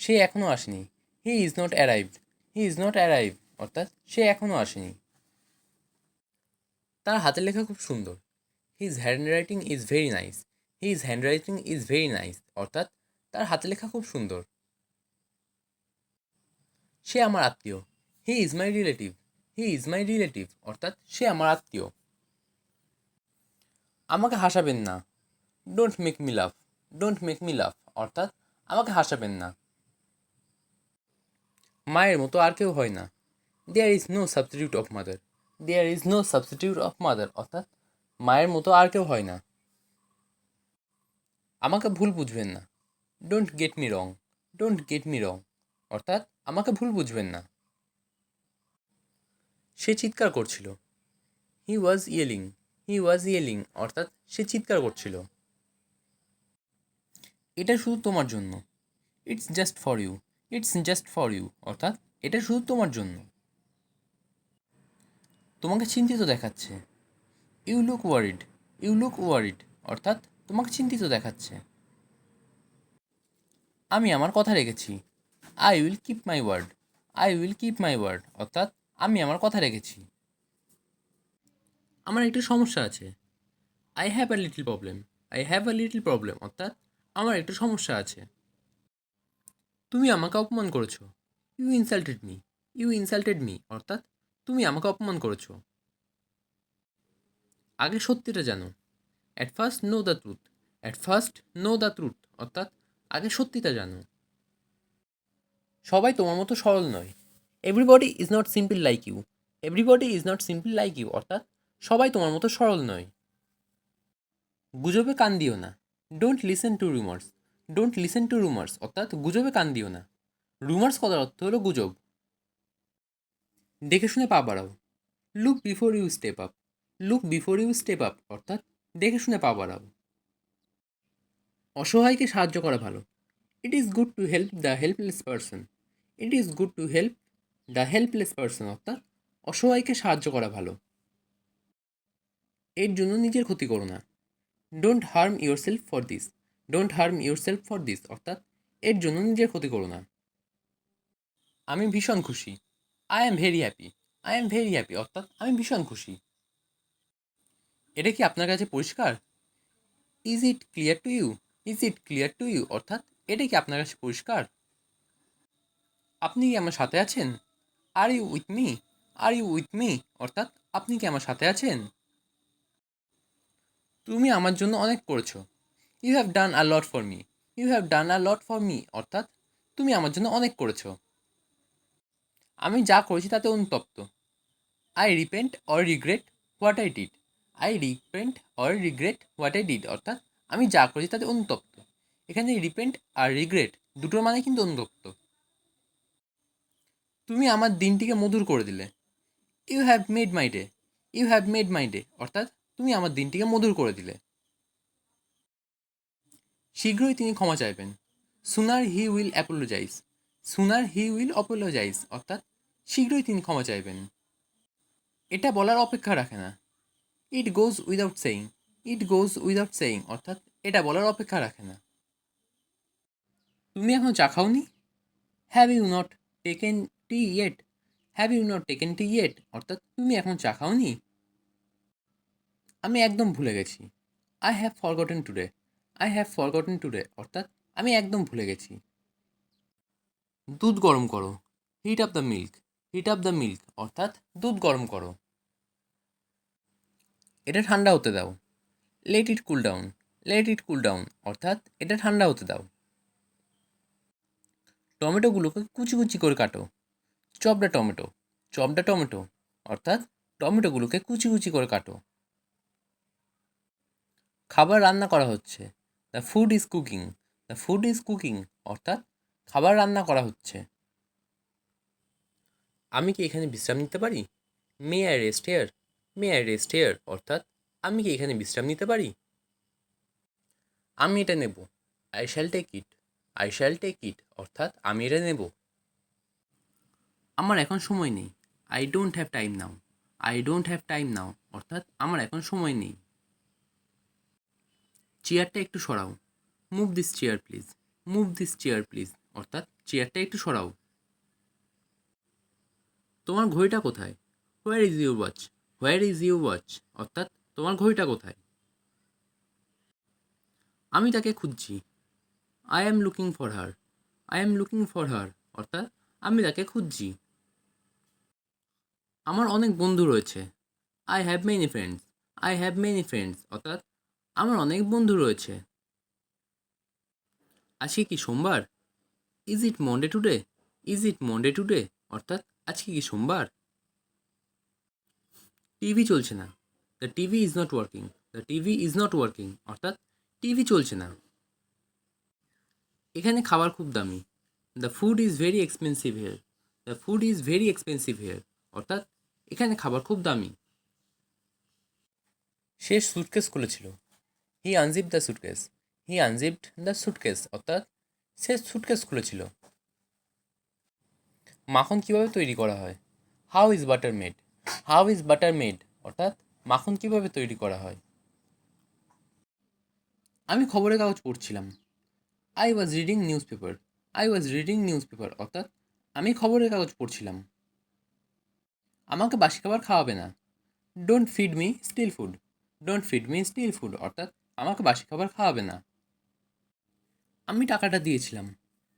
সে এখনও আসেনি। He is not arrived. He is not arrive অর্থাৎ সে এখনও আসেনি। তার হাতের লেখা খুব সুন্দর। His handwriting is very nice. His handwriting is very nice অর্থাৎ তার হাতের লেখা খুব সুন্দর। সে আমার আত্মীয়। He is my relative. He is my relative অর্থাৎ সে আমার আত্মীয়। আমাকে হাসাবেন না। ডোন্ট মেক মি লাফ। ডোন্ট মেক মি লাফ অর্থাৎ আমাকে হাসাবেন না। মায়ের মতো আর কেউ হয় না। There is no substitute of mother. There is no substitute of mother অর্থাৎ মায়ের মতো আর কেউ হয় না। আমাকে ভুল বুঝবেন না। Don't get me wrong. Don't get me রং অর্থাৎ আমাকে ভুল বুঝবেন না। সে চিৎকার করছিল। হি ওয়াজ ইয়েলিং। হি ওয়াজ ইয়েলিং অর্থাৎ সে চিৎকার করছিল। এটা শুধু তোমার জন্য। It's just for you. It's just for you অর্থাৎ এটা শুধু তোমার জন্য। তোমাকে চিন্তিত দেখাচ্ছে। You look worried. You look worried অর্থাৎ তোমাকে চিন্তিত দেখাচ্ছে। আমি আমার কথা রেখেছি। I will keep my word. I will keep my word অর্থাৎ আমি আমার কথা রেখেছি। আমার একটু সমস্যা আছে। I have a little problem. I have a little problem অর্থাৎ আমার একটু সমস্যা আছে। তুমি আমাকে অপমান করেছো। You insulted me. You insulted me অর্থাৎ তুমি আমাকে অপমান করেছো। আগে সত্যিটা জানো। At first know the truth. At first know the truth অর্থাৎ আগে সত্যিটা জানো। সবাই তোমার মতো সরল নয়। Everybody is not simple like you. Everybody is not simple like you অর্থাৎ সবাই তোমার মতো সরল নয়। গুজবে কান দিও না। Don't listen to rumours. Don't listen to rumours অর্থাৎ গুজবে কান দিও না। রুমার্স কথার অর্থ হলো গুজব। দেখে শুনে পা বাড়াও। Look before you step up. Look before you step up অর্থাৎ দেখে শুনে পা বাড়াও। অসহায়কে সাহায্য করা ভালো। It is good to help the helpless person. It is good to help the helpless person অর্থাৎ অসহায়কে সাহায্য করা ভালো। এর জন্য নিজের ক্ষতি করো না। Don't harm your self for this. Don't harm your self for this অর্থাৎ এর জন্য নিজের ক্ষতি করো না। আমি ভীষণ খুশি। I am very happy. I am very happy অর্থাৎ আমি ভীষণ খুশি। এটা কি আপনার কাছে পরিষ্কার? Is it clear to you? Is it clear to you অর্থাৎ এটা কি আপনার কাছে পরিষ্কার? আপনি কি আমার সাথে আছেন? Are you with me? Are you with me অর্থাৎ আপনি কি আমার সাথে আছেন? তুমি আমার জন্য অনেক করেছো। You have done a lot for me. You have done a lot for me অর্থাৎ তুমি আমার জন্য অনেক করেছো। আমি যা করেছি তাতে অনুতপ্ত। I repent or regret what I did. I repent or regret what I did অর্থাৎ আমি যা করেছি তাতে অনুতপ্ত। এখানে রিপেন্ট আর রিগ্রেট দুটোর মানে কিন্তু অনুতপ্ত। তুমি আমার দিনটিকে মধুর করে দিলে। You have made my day. You have made my day অর্থাৎ তুমি আমার দিনটিকে মধুর করে দিলে। শীঘ্রই তিনি ক্ষমা চাইবেন। Sooner he will apologise. Sooner he will apologise অর্থাৎ শীঘ্রই তিনি ক্ষমা চাইবেন। এটা বলার অপেক্ষা রাখে না। ইট গোজ উইদাউট সেইং। ইট গোজ উইদাউট সেইং অর্থাৎ এটা বলার অপেক্ষা রাখে না। তুমি এখন চা খাওনি? Have you not taken tea yet? Have you not taken tea yet অর্থাৎ তুমি এখন চা খাওনি? আমি একদম ভুলে গেছি। I have forgotten today. I have forgotten today অর্থাৎ আমি একদম ভুলে গেছি। দুধ গরম করো। Heat up the milk. Heat up the milk অর্থাৎ দুধ গরম করো। এটা ঠান্ডা হতে দাও। Let it cool down. Let it cool down অর্থাৎ এটা ঠান্ডা হতে দাও। টমেটোগুলোকে কুচি কুচি করে কাটো। Chop the tomato. Chop the tomato অর্থাৎ টমেটোগুলোকে কুচি কুচি করে কাটো। খাবার রান্না করা হচ্ছে। The food is cooking. The food is cooking অর্থাৎ খাবার রান্না করা হচ্ছে। আমি কি এখানে বিশ্রাম নিতে পারি? May I rest here? May I rest here অর্থাৎ আমি কি এখানে বিশ্রাম নিতে পারি? আমি এটা নেব। I shall take it. I shall take it অর্থাৎ আমি এটা নেব। আমার এখন সময় নেই। I don't have time now. I don't have time now অর্থাৎ আমার এখন সময় নেই। চেয়ারটা একটু সরাও। Move this chair please. Move this chair please অর্থাৎ চেয়ারটা একটু সরাও। তোমার ঘড়িটা কোথায়? Where is your watch? Where is your watch? অর্থাৎ তোমার ঘড়িটা কোথায়? আমি তাকে খুঁজছি। I am looking for her. I am looking for her অর্থাৎ আমি তাকে খুঁজছি। আমার অনেক বন্ধু রয়েছে। I have many friends. I have many friends অর্থাৎ আমার অনেক বন্ধু রয়েছে। আজকে কি সোমবার? Is it Monday today? Is it Monday today অর্থাৎ আজকে কি সোমবার? টিভি চলছে না। The TV is not working. The TV is not working অর্থাৎ টিভি চলছে না। এখানে খাবার খুব দামি। The food is very expensive hair. The food is very expensive here অর্থাৎ এখানে খাবার খুব দামি। সে সুটকেস খুলেছিল। He unzip the suitcase. He unzipped the suitcase অর্থাৎ সে সুটকেস খুলেছিল। মাখন কীভাবে তৈরি করা হয়? How is butter made? How is butter made অর্থাৎ মাখন কীভাবে তৈরি করা হয়? আমি খবরের কাগজ পড়ছিলাম। I was reading news paper. I was reading news paper অর্থাৎ আমি খবরের কাগজ পড়ছিলাম। আমাকে বাসি খাবার খাওয়াবে না। Don't feed me stale food. Don't feed me stale food অর্থাৎ আমাকে বাসি খাবার খাওয়াবে না। আমি টাকাটা দিয়েছিলাম।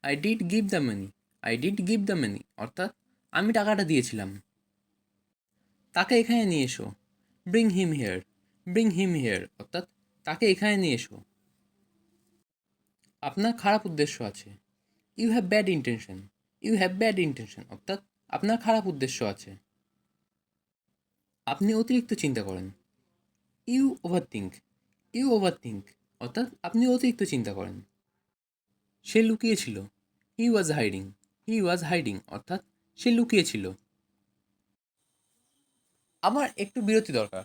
I did give the money. I did give the money অর্থাৎ আমি টাকাটা দিয়েছিলাম। তাকে এখানে নিয়ে এসো। Bring him here. Bring him here অর্থাৎ তাকে এখানে নিয়ে এসো। আপনার খারাপ উদ্দেশ্য আছে। You have bad intention. You have bad intention অর্থাৎ আপনার খারাপ উদ্দেশ্য আছে। আপনি অতিরিক্ত চিন্তা করেন। You over think. You over think অর্থাৎ আপনি অতিরিক্ত চিন্তা করেন। সে লুকিয়েছিল। হি ওয়াজ হাইডিং। হি ওয়াজ হাইডিং অর্থাৎ সে লুকিয়েছিল। আমার একটু বিরতি দরকার।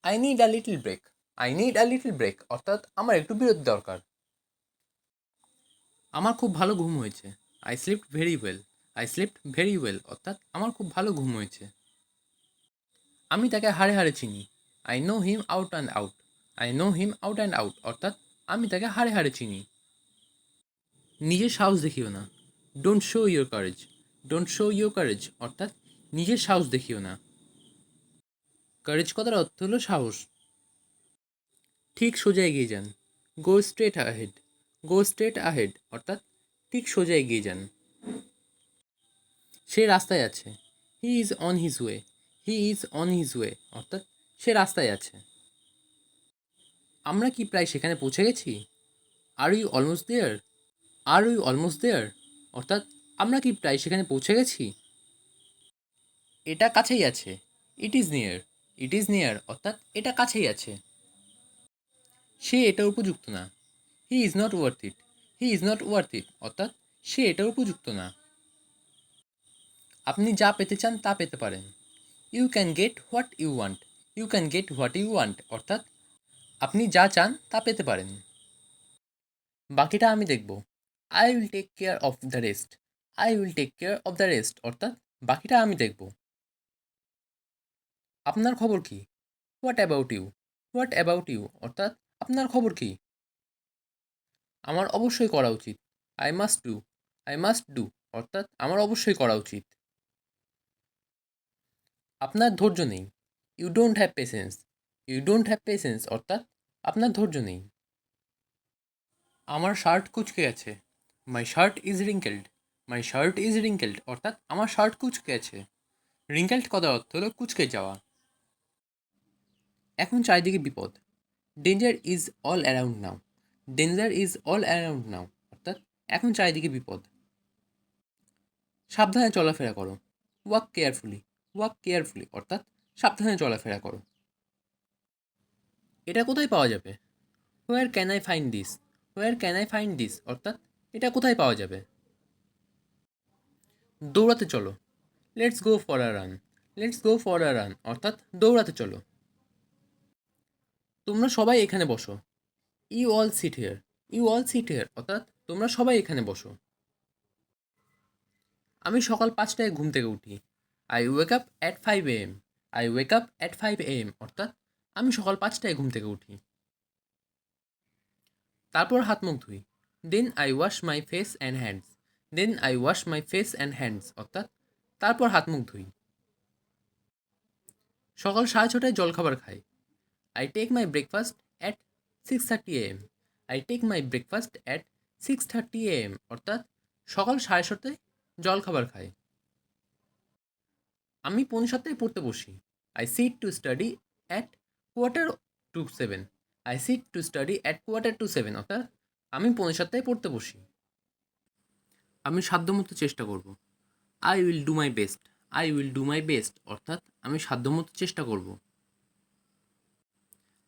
I need a little break. I need a little break অর্থাৎ আমার একটু বিরতি দরকার। আমার খুব ভালো ঘুম হয়েছে। I slept very well. I slept very well অর্থাৎ আমার খুব ভালো ঘুম হয়েছে। আমি তাকে হাড়ে হাড়ে চিনি। I know him out and out. I know him out and out অর্থাৎ আমি তাকে হাড়ে হাড়ে চিনি। নিজের সাহস দেখিও না। Don't show your courage. Don't show your courage অর্থাৎ নিজের সাহস দেখিও না। কারেজ কথার অর্থ হলো সাহস। ঠিক সোজা এগিয়ে যান। Go straight ahead. Go straight ahead অর্থাৎ ঠিক সোজা এগিয়ে যান। সে রাস্তায় আছে। He is on his way. He is on his way অর্থাৎ সে রাস্তায় আছে। আমরা কি প্রায় সেখানে পৌঁছে গেছি? Are you almost there? Are you almost there অর্থাৎ আমরা কি প্রায় সেখানে পৌঁছে গেছি? এটা কাছেই আছে। It is near. It is near অর্থাৎ এটা কাছেই আছে। সে এটার উপযুক্ত না। He is not worth it. He is not worth it অর্থাৎ সে এটার উপযুক্ত না। আপনি যা পেতে চান তা পেতে পারেন। You can get what you want. You can get what you want অর্থাৎ আপনি যা চান তা পেতে পারেন। বাকিটা আমি দেখব। I will take care of the rest. I will take care of the rest অর্থাৎ বাকিটা আমি দেখব। আপনার খবর কি? What about you? What about you অর্থাৎ আপনার খবর কি? আমার অবশ্যই করা উচিত। I must do. I must do অর্থাৎ আমার অবশ্যই করা উচিত। আপনার ধৈর্য নেই। You don't have patience. You don't have patience অর্থাৎ আপনার ধৈর্য নেই। আমার শার্ট কুঁচকে গেছে। মাই shirt is wrinkled. My shirt is wrinkled অর্থাৎ আমার শার্ট কুঁচকে গেছে। রিঙ্কেলড কথার অর্থ হলো কুঁচকে যাওয়া। এখন চারিদিকে বিপদ। Danger is all around now. Danger is all around now অর্থাৎ এখন চারিদিকে বিপদ। সাবধানে চলাফেরা করো। Walk carefully. ওয়াক কেয়ারফুলি অর্থাৎ সাবধানে চলাফেরা করো। এটা কোথায় পাওয়া যাবে? Where can I find this? Where can I find this অর্থাৎ এটা কোথায় পাওয়া যাবে? দৌড়াতে চলো। Let's go for a run. Let's go for a run অর্থাৎ দৌড়াতে চলো। তোমরা সবাই এখানে বসো। You all sit here. You all sit here অর্থাৎ তোমরা সবাই এখানে বসো। আমি সকাল 5টায় ঘুম থেকে উঠি। I wake up at 5 AM। I wake up at 5 AM অর্থাৎ আমি সকাল 5টায় ঘুম থেকে উঠি। তারপর হাত মুখ ধুই। Then I wash my face and hands. Then I wash my face and hands, অর্থাৎ তারপর হাত মুখ ধুই। সকাল 6:30টায় জলখাবার খাই। I take my breakfast at 6:30 AM। I take my breakfast at 6:30 AM, অর্থাৎ সকাল 7:30টায় জলখাবার খাই। আমি 6:45টায় পড়তে বসি। I sit to study at 6:45। I sit to study at 6:45, অর্থাৎ আমি 6:45টায় পড়তে বসি। আমি সাধ্যমতো চেষ্টা করব। I will do my best. I will do my best, অর্থাৎ আমি সাধ্যমতো চেষ্টা করব।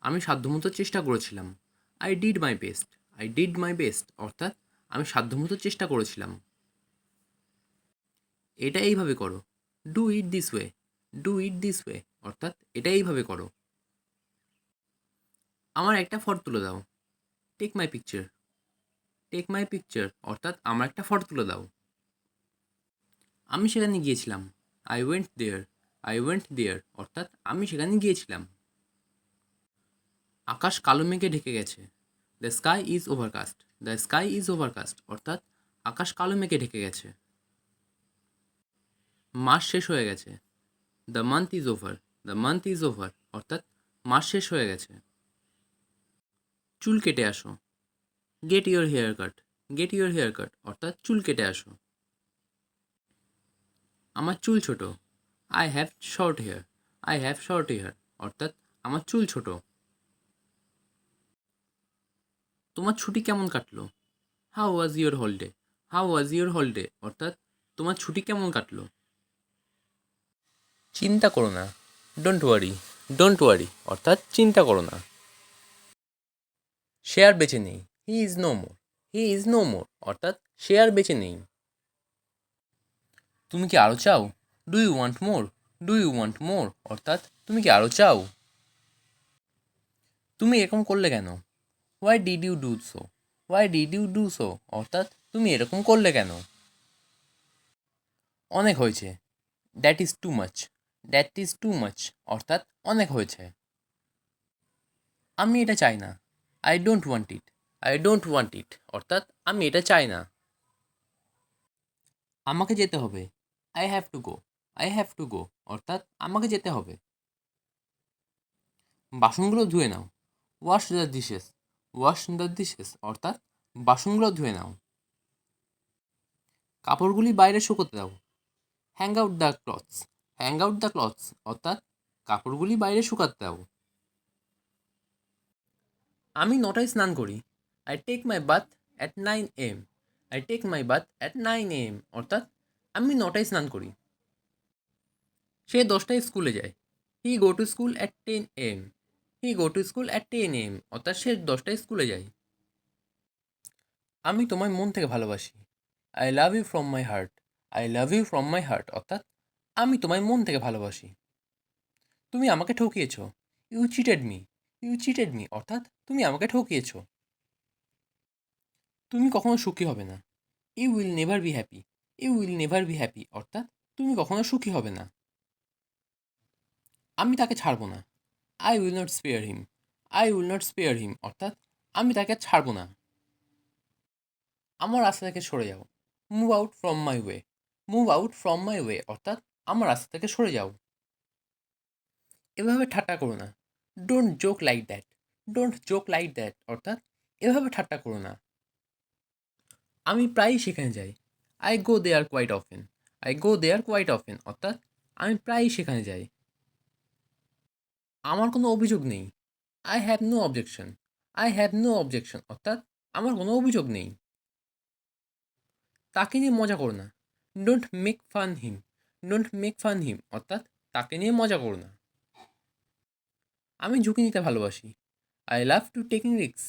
আমি সাধ্যমতো চেষ্টা করেছিলাম। I did my best. I did my best, অর্থাৎ আমি সাধ্যমতো চেষ্টা করেছিলাম। এটা এইভাবে করো। Do it this way. Do it this way, অর্থাৎ এটা এইভাবে করো। আমার একটা ফটো তুলে দাও। Take my picture. Take my picture, অর্থাৎ আমার একটা ফটো তুলে দাও। আমি সেখানে গিয়েছিলাম। I went there. I went there, অর্থাৎ আমি সেখানে গিয়েছিলাম। আকাশ কালো মেঘে ঢেকে গেছে। The sky is overcast. The sky is overcast, অর্থাৎ আকাশ কালো মেঘে ঢেকে গেছে। মাস শেষ হয়ে গেছে। The month is over. The month is over, অর্থাৎ মাস শেষ হয়ে গেছে। চুল কেটে আসো। Get your hair cut. Get your hair cut, অর্থাৎ চুল কেটে আসো। আমার চুল ছোট। I have short hair. I have short hair, অর্থাৎ আমার চুল ছোট। তোমার ছুটি কেমন কাটলো? How was your holiday? How was your holiday, অর্থাৎ তোমার ছুটি কেমন কাটলো? চিন্তা করো না। Don't worry. ডোন্ট ওয়ারি, অর্থাৎ চিন্তা করো না। সে আর বেঁচে নেই। He is no more. He is no more, অর্থাৎ সে আর বেঁচে নেই। তুমি কি আরও চাও? Do you want more? Do you want more, অর্থাৎ তুমি কি আরও চাও? তুমি এরকম করলে কেন? Why did you do so? Why did you do so, অর্থাৎ তুমি এরকম করলে কেন? অনেক হয়েছে। That is too much. That is too much, অর্থাৎ অনেক হয়েছে। আমি এটা চাই না। I don't want it. I don't want it, অর্থাৎ আমি এটা চাই না। আমাকে যেতে হবে। I have to go. I have to go, অর্থাৎ আমাকে যেতে হবে। বাসনগুলো ধুয়ে নাও। Wash the dishes. Wash the dishes, অর্থাৎ বাসনগুলো ধুয়ে নাও। কাপড়গুলি বাইরে শুকোতে দাও। Hang out the clothes. Hang out the clothes, অর্থাৎ কাপড়গুলি বাইরে শুকাতে দাও। আমি 9টায় স্নান করি। I take my bath at 9 AM। I take my bath at 9 AM, অর্থাৎ আমি 9টায় স্নান করি। সে 10টায় স্কুলে যায়। He go to school at 10 AM। He go to school at 10 AM, অর্থাৎ সে 10টায় স্কুলে যায়। আমি তোমায় মন থেকে ভালোবাসি। I love you from my heart. I love you from my heart, অর্থাৎ আমি তোমায় মন থেকে ভালোবাসি। তুমি আমাকে ঠকিয়েছ। You cheated me. You cheated me, অর্থাৎ তুমি আমাকে ঠকিয়েছ। তুমি কখনো সুখী হবে না। You will never be happy. You will never be happy, অর্থাৎ তুমি কখনো সুখী হবে না। আমি তাকে ছাড়বো না। I will not spare him. I will not spare him, অর্থাৎ আমি তাকে ছাড়বো না। আমার রাস্তা থেকে সরে যাও। Move out from my way. Move out from my way, অর্থাৎ আমার রাস্তা থেকে সরে যাও। এভাবে ঠাট্টা করো না। Don't joke like that. Don't joke like that, অর্থাৎ এভাবে ঠাট্টা করো না। আমি প্রায়ই সেখানে যাই। I go there quite often. I go there quite often, অর্থাৎ আমি প্রায়ই সেখানে যাই। আমার কোনো অভিযোগ নেই। I have no objection. I have no objection, অর্থাৎ আমার কোনো অভিযোগ নেই। তাকে নিয়ে মজা করো না। Don't make fun him. Don't make fun him, অর্থাৎ তাকে নিয়ে মজা করো না। আমি ঝুঁকি নিতে ভালোবাসি। I love to taking risk.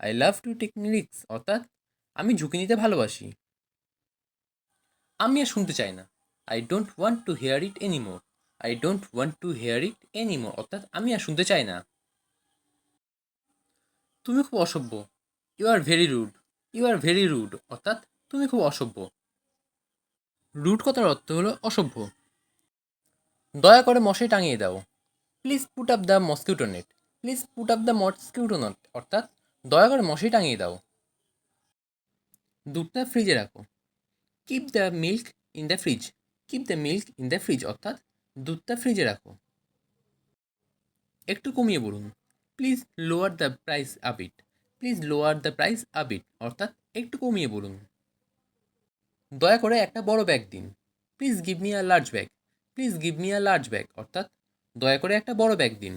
I love to taking risk, অর্থাৎ আমি ঝুঁকি নিতে ভালোবাসি। আমি আর শুনতে চাই না। I don't want to hear it anymore. I don't want to hear it anymore, অর্থাৎ আমি আর শুনতে চাই না। তুমি খুব অসভ্য। You are very rude. You are very rude, অর্থাৎ তুমি খুব অসভ্য। রুড কথার অর্থ হলো অসভ্য। দয়া করে মশারি টাঙিয়ে দাও। Please put up the mosquito net. Please put up the mosquito net, অর্থাৎ দয়া করে মশারি টাঙিয়ে দাও। দুধটা ফ্রিজে রাখো। Keep the milk in the fridge. Keep the milk in the fridge অর্থাৎ দুধটা ফ্রিজে রাখো। একটু কমিয়ে বলুন, please lower the price a bit. Please lower the price a bit অর্থাৎ একটু কমিয়ে বলুন। দয়া করে একটা বড় ব্যাগ দিন। Please give me a large bag. Please give me a large bag অর্থাৎ দয়া করে একটা বড় ব্যাগ দিন।